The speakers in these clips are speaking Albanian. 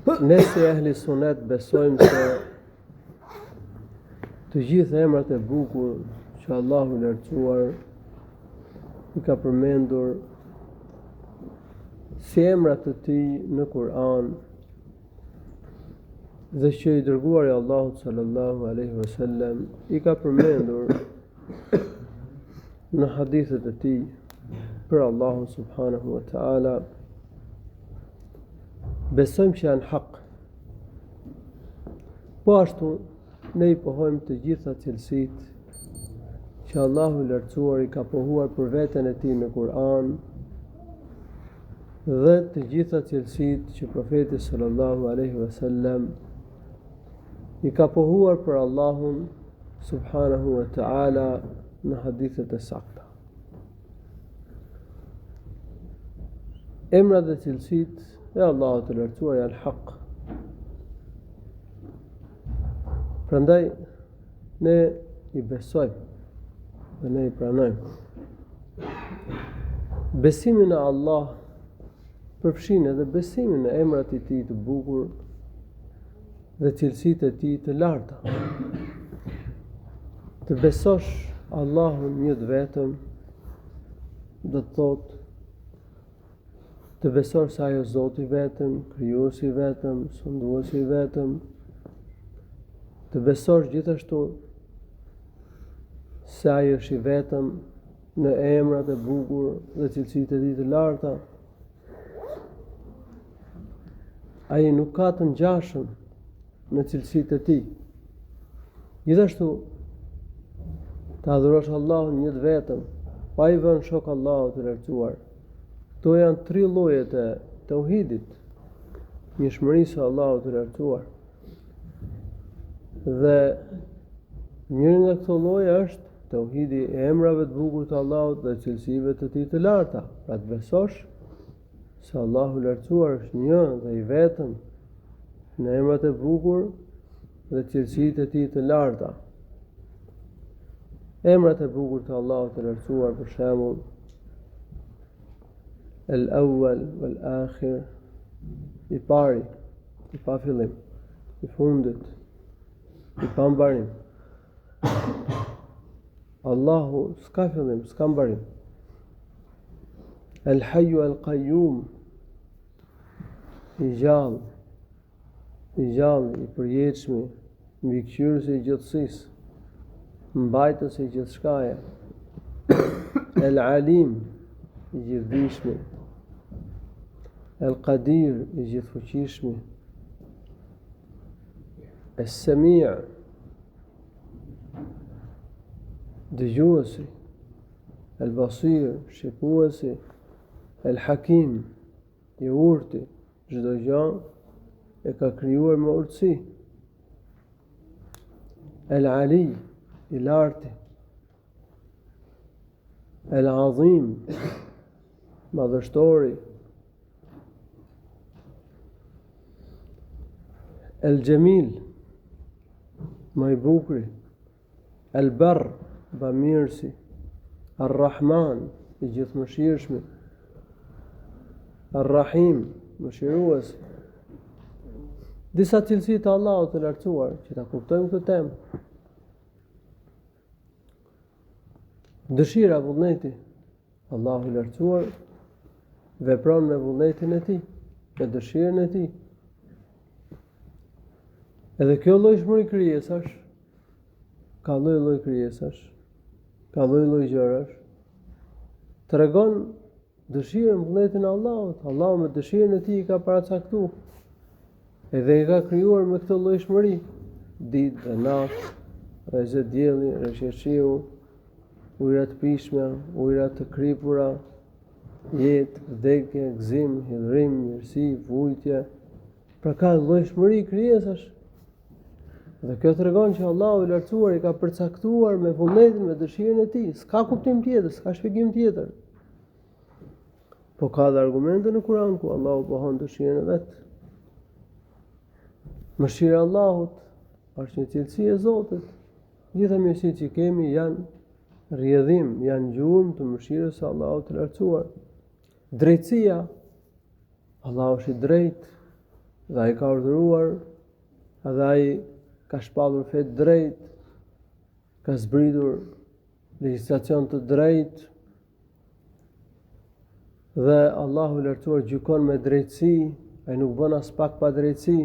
Ne si ehli sunet besojmë se të gjithë emrat e bukur që Allahu i lartësuar i ka përmendur si emrat të tij në Kur'an dhe që i dërguari Allahu sallallahu alaihi wasallam i ka përmendur në hadithet e tij për Allahun subhanahu wa ta'ala, besojmë që janë hak. Po ashtu ne i pohojmë të gjitha cilësitë që Allahu i lartësuar i ka pohuar për veten e tij në Kur'an dhe të gjitha cilësitë që profeti sallallahu alaihi wasallam i ka pohuar për Allahun subhanahu wa ta'ala në hadithet e sakta. Emrat dhe cilësitë e Allahut të lartësuar janë hak. Prandaj ne i besojmë dhe ne i pranojmë. Besimi në Allah përfshin edhe besimin në emrat e tij të bukur dhe cilësitë e tij të larta. Të besosh Allahun një të vetëm do të thotë të besosh se ajo Zoti i vetëm, krijuesi i vetëm, sunduesi i vetëm. Të besosh gjithashtu se ai është i vetëm në emrat e bukur dhe cilësitë e tij të larta. Ai nuk ka të ngjashëm në cilësitë e tij. Gjithashtu të adhurosh Allahun një të vetëm, pa i vënë shok Allahut të lartësuar. Këto janë 3 llojet e tauhidit, njëshmërisë Allahut të lartësuar. Dhe njëri nga këto lloje është tauhidi e emrave të bukur të Allahut dhe cilësive të tij të larta. Pra të besosh se Allahu i lartësuar është një dhe i vetëm në emrat e bukur dhe cilësitë e tij të larta. Emrat e bukur të Allahut të lartësuar, për shembull, El-Awwal wal-Akhir, i pari, i pa fillim, i fundit, i pa mbarim. Allahu s'ka fillim, s'ka mbarim. El-Hayyu el-Qayyum, i gjallë, i përjetshëm, mbikëqyrësi i gjithësisë, mbajtës i gjithçkaje. El-Alim, i gjithdijshmi. El-Qadir, i gjithfuqishmi. Es-Sami', dëgjuesi. El-Basir, shikuesi. El-Hakim, i urti, çdo gjë e ka krijuar me urtësi. El-Ali, i larti. El-Azim, madhështori. El-Jamil, më i bukuri. El-Barr, bamirësi. Ar-Rahman, i gjithëmëshirshmi. Ar-Rahim, mëshiruesi. Disa cilësi të Allahut të lartësuar që ta kuptojmë këtë temë. Dëshira, vullneti. Allahu i lartësuar vepron me vullnetin e tij, me dëshirën e tij. Edhe kjo llojshmëri krijesash, ka lloj krijesash, ka lloj gjërash, tregon dëshirën, vullnetin e Allahut. Allahu me dëshirën e tij ka paracaktuar. Edhe i ka krijuar me këtë llojshmëri, ditë dhe natë, rrezë dielli, rrezë shiu, ujëra të pishme, ujëra të kripura, jetë, vdekje, gëzim, hidhrim, mirësi, vujtje. Pra ka llojshmëri krijesash. Dhe kjo tregon që Allahu i lartësuar i ka përcaktuar me vullnetin, me dëshirën e tij. S'ka kuptim tjetër, s'ka shpjegim tjetër. Po ka dhe argumente në Kur'an ku Allahu pohon dëshirën e vet. Mëshira e Allahut është një cilësi e Zotit. Gjitha mirësitë që kemi janë rrjedhim, janë gjurmë të mëshirës së Allahut të lartësuar. Drejtësia, Allahu është i drejtë, dhe ai ka urdhëruar, edhe ai ka shpallur fe drejt, ka zbritur legjislacion të drejt, dhe Allahu i lartësuar gjykon me drejtësi, ai nuk bën as pak pa drejtësi,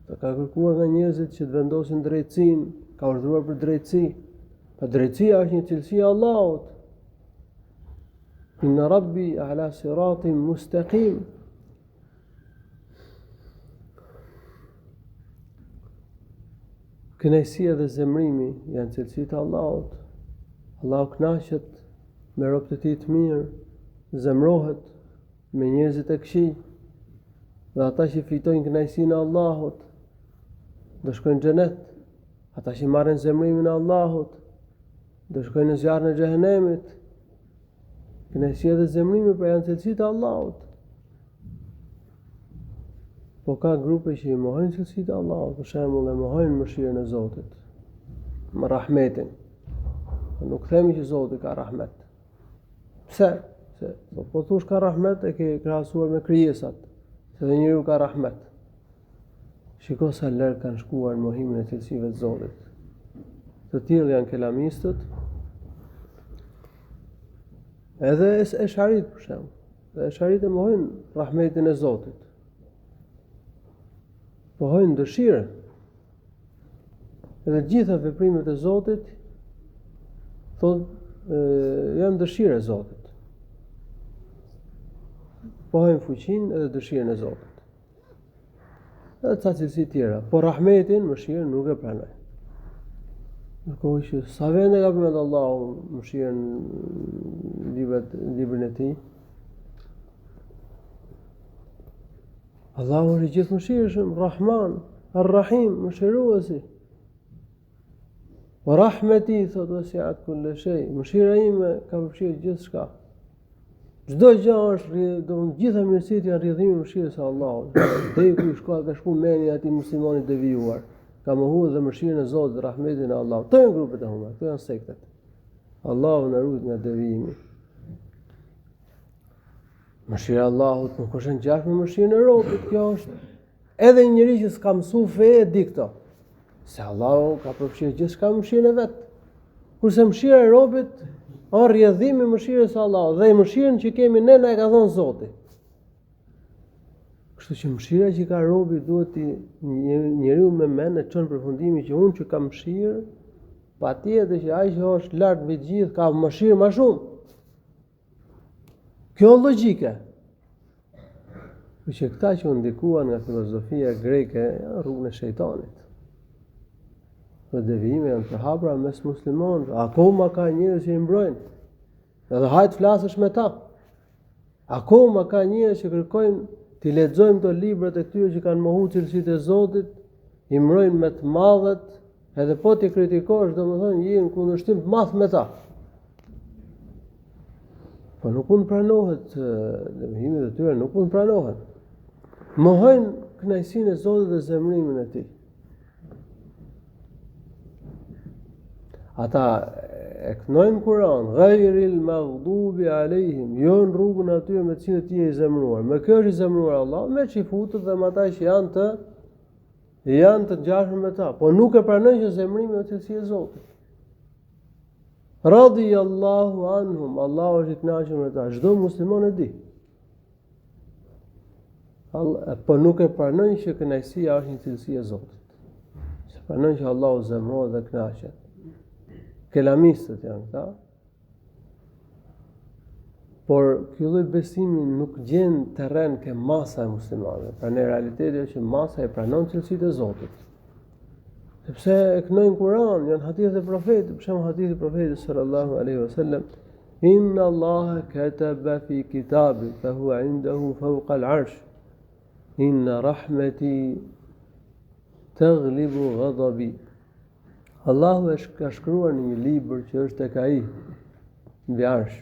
dhe ka kërkuar nga njerëzit që të vendosin drejtësinë, ka urdhëruar për drejtësi. Pa drejtësia është një cilësi e Allahut. Inna rabbi ala siratin mustaqim. Kënaqësia dhe zemrimi janë cilësitë e Allahut. Allahu kënaqet me robët e tij të mirë, zemrohet me njerëzit e këqij, dhe ata që fitojnë kënaqësinë e Allahut do shkojnë në xhenet. Ata që marrin zemrimin e Allahut do shkojnë në zjarrin e xhehenemit. Kënaqësia dhe zemrimi pra janë cilësitë e Allahut. Po ka grupe që i mohojnë cilësitë e Allahut, për shembull e mohojnë mëshirën e Zotit, me rahmetin. Nuk themi që Zoti ka rahmet. Pse? Po thush ka rahmet e ke krahasuar me krijesat, se dhe njeriu ka rahmet. Shiko sa larg kanë shkuar në mohimin e cilësive të Zotit. Të tillë janë kelamistët, edhe e sharit për shembull. Dhe e sharit e mohojnë rahmetin e Zotit. Mohojnë dëshirën. Edhe gjitha veprimet e Zotit janë dëshirë e Zotit. Pohojnë fuqinë edhe dëshirën e Zotit. Edhe ca cilësi tjera, por rahmetin, mëshirën nuk e pranoj. Në kohë që sa vende ka përmendur Allahu mëshirën librin e tij. Allahu është i gjithë mëshirshëm, Rahman, Ar-Rahim, mëshiruesi. Wa rahmeti thot wasi'at kulli shay. Mëshira ime ka përfshirë gjithçka. Çdo gjë është, domthonë gjitha mirësitë janë rrjedhimi i mëshirës së Allahut. Deri ku shkoi ka shku mendja e atij muslimanit devijuar. Ka mohuar dhe mëshirën e Zotit, rahmetin e Allahut. Këto janë grupet e humbura, këto janë sektet. Allahu na ruaj nga devijimi. Mëshira e Allahut nuk është ngjashme me mëshirën e robit, kjo është. Edhe një njeri që s'ka mësuar fe e di këto. Se Allahu ka përfshirë gjithçka në mëshirën e vet. Kurse mëshira e robit është rrjedhimi i mëshirës së Allahut dhe mëshirën që kemi ne na e ka dhënë Zoti. Kështu që mëshira që ka robi duhet njeriu me mend e çon përfundimin që unë që kam mëshirë, patjetër që ai që është lart mbi të gjithë ka mëshirë më shumë. Kjo logjike. Që këta që u ndikuan nga filozofia greke janë rrugën e shejtanit. Dhe devijime janë të hapura mes muslimanëve. Akoma ka njerëz që i mbrojnë. Edhe hajt flasësh me ta. Akoma ka njerëz që kërkojnë t'i lexojmë këto librat e këtyre që kanë mohuar cilësitë e Zotit, i mbrojnë me të madhet, edhe po ti kritikosh, domethënë je në kundërshtim të madh me ta. Po nuk mund pranohet, devijimet e tyre nuk mund pranohen. Mohojnë kënaqësinë e Zotit dhe zemrimin e tij. Ata e kënojnë Kur'an, ghayril maghdubi alejhim, jo në rrugën atyre me cilët ti je i zemruar. Me kjo është i zemruar Allah, me që i futët dhe me ata që janë të ngjashëm me ta, po nuk e pranojnë që zemrimi është cilësi e Zotit. Radiyallahu anhum, Allahu është i kënaqur me ta, çdo musliman e di. Po nuk e pranojnë që kënaqësia është një cilësi e Zotit. Se pranojnë që Allahu zemrohet dhe kënaqet. Kelamistët janë këta. Por ky lloj besimi nuk gjen terren ke masa e muslimanëve. Pra në realiteti është që masa e pranon cilësitë e Zotit. Sepse e kënojnë Kur'an, janë hadithe e profetit, për shembull hadithi i profetit sallallahu alaihi wasallam, inna Allaha kataba fi kitabi fa huwa indahu fawqa al-'arsh. Inna rahmeti taghlibu ghadabi. Allahu ka shkruar në një libër që është tek ai mbi arsh.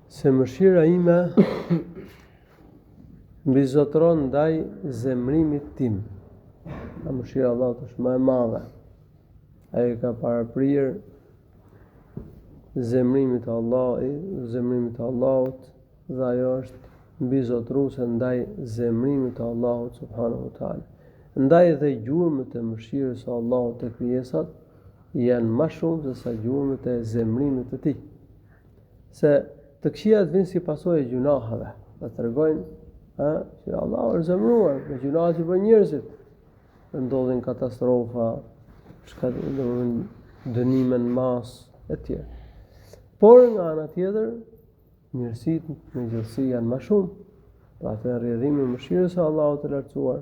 Se mëshira ime mbizotron ndaj zemrimit tim. A mëshira e Allahut është më e madhe. Ai ka paraprirë zemrimit të Allahut dhe ajo është mbi zotëruese ndaj zemrimit të Allahut subhanahu wa taala. Ndaj dhe gjurmët e mëshirës së Allahut te krijesat janë më shumë se sa gjurmët e zemrimit të tij. Se të këqijat vinë si pasojë e gjunaheve, dhe tregojnë që Allahu është zemruar me gjunahet që bëjnë njerëzit. Ndodhin katastrofa, dënime në masë etj. Por nga ana tjetër, mirësitë në gjithësi janë më shumë. Pra të rrjedhimi i mëshirës së Allahut të lartësuar.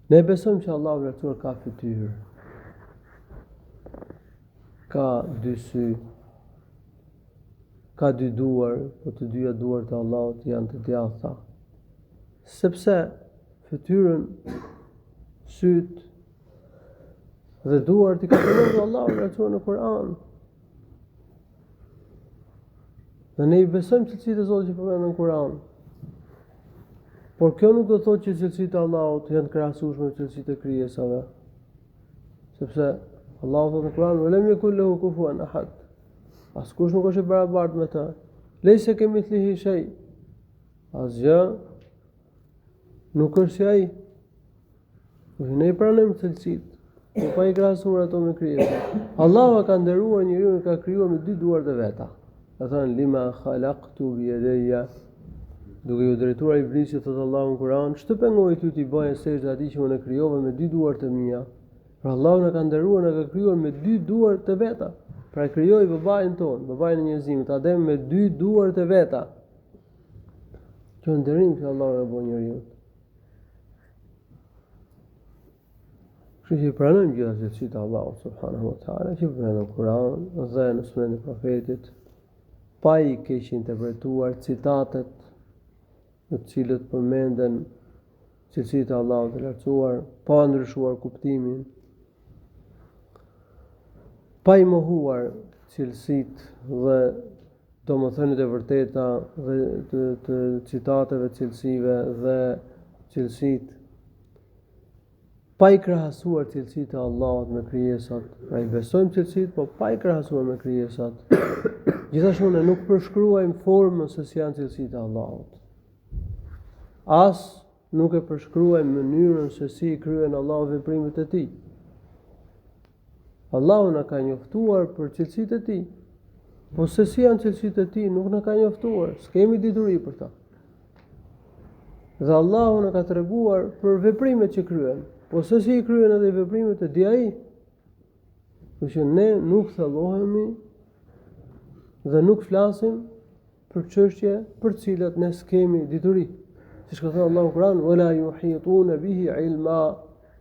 Ne besojmë që Allahu i lartësuar ka fytyrë, ka dy sy, ka dy duar, po të dyja duart e Allahut janë të djatha. Sepse fytyrën, syt dhe duart i ka përmendur Allahu i lartësuar në Kur'an. Dhe ne i besojmë cilësitë e Zotit që përmenden në Kur'an. Por kjo nuk do të thotë që cilësitë e Allahut janë të krahasueshme me cilësitë e krijesave. Sepse Allahu thotë në Kur'an: "Walam yakul lahu kufuwan ahad." Askush nuk është i barabartë me të. Laysa kamithlihi shay. Asgjë nuk është si ai. Ne i pranojmë cilësitë, por pa i krahasuar ato me krijesat. Allahu ka nderuar njeriu, ka krijuar me dy duart e veta. Ka thënë: "Lima khalaqtu bi yadayya." Duke ju drejtuar iblisit, thotë Allahu në Kur'an: "Ç'të pengoi ty ti bëje sejdë atij që unë e krijova me dy duart e mia?" Pra Allahu na ka nderuar, na ka krijuar me dy duart e veta. Pra e krijoi babain ton, babain e njerëzimit, Adem me dy duart e veta. Kjo nderim që Allahu e bën njeriu. Kështu që pranojmë gjithë cilësitë e Allahut subhanahu wa taala që përmenden në Kur'an dhe në Sunetin e Profetit, pa i keq interpretuar citatet në të cilët përmenden cilësitë e Allahut të lartësuar, pa ndryshuar kuptimin, pa i mohuar cilësitë dhe domethëniet e vërteta dhe të citateve cilësive dhe cilësitë, pa i krahasuar cilësitë e Allahut me krijesat. Pra i besojmë cilësitë, por pa i krahasuar me krijesat. Gjithashtu ne nuk përshkruajmë formën se si janë cilësitë e Allahut. As nuk e përshkruajmë mënyrën se si i kryen Allahu veprimet e tij. Allahu na ka njoftuar për cilësitë e tij. Po se si janë cilësitë e tij nuk na ka njoftuar, s'kemi dituri për ta. Dhe Allahu na ka treguar për veprimet që kryen. Po se si i kryen edhe veprimet e di ai. Kështu që ne nuk thellohemi dhe nuk flasim për çështje për të cilat ne s'kemi dituri. Siç ka thënë Allahu në Kur'an: "Wala yuhituna bihi ilma."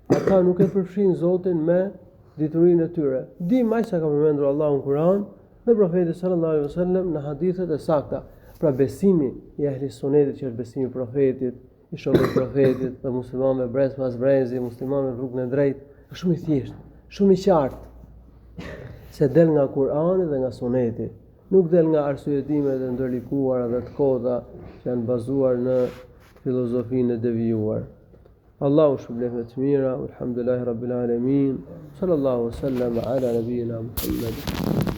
Ata nuk e përfshin Zotin me diturinë e tyre. Dim aq sa ka përmendur Allahu në Kur'an dhe profeti sallallahu alaihi wasallam në hadithet e sakta. Pra besimi i ahli sunetit që është besimi i profetit, i shokëve të profetit dhe muslimanëve brez pas brezi, muslimanëve në rrugën e drejtë, është shumë i thjeshtë, shumë i qartë. Se del nga Kur'ani dhe nga Suneti, nuk del nga arsyetimet e ndërlikuara dhe të kota që janë bazuar në filozofinë e devijuar. Allahu shpëlbef me të mira, alhamdulillahi rabbil alamin, sallallahu alaihi wasallam ala nabiyina Muhammad.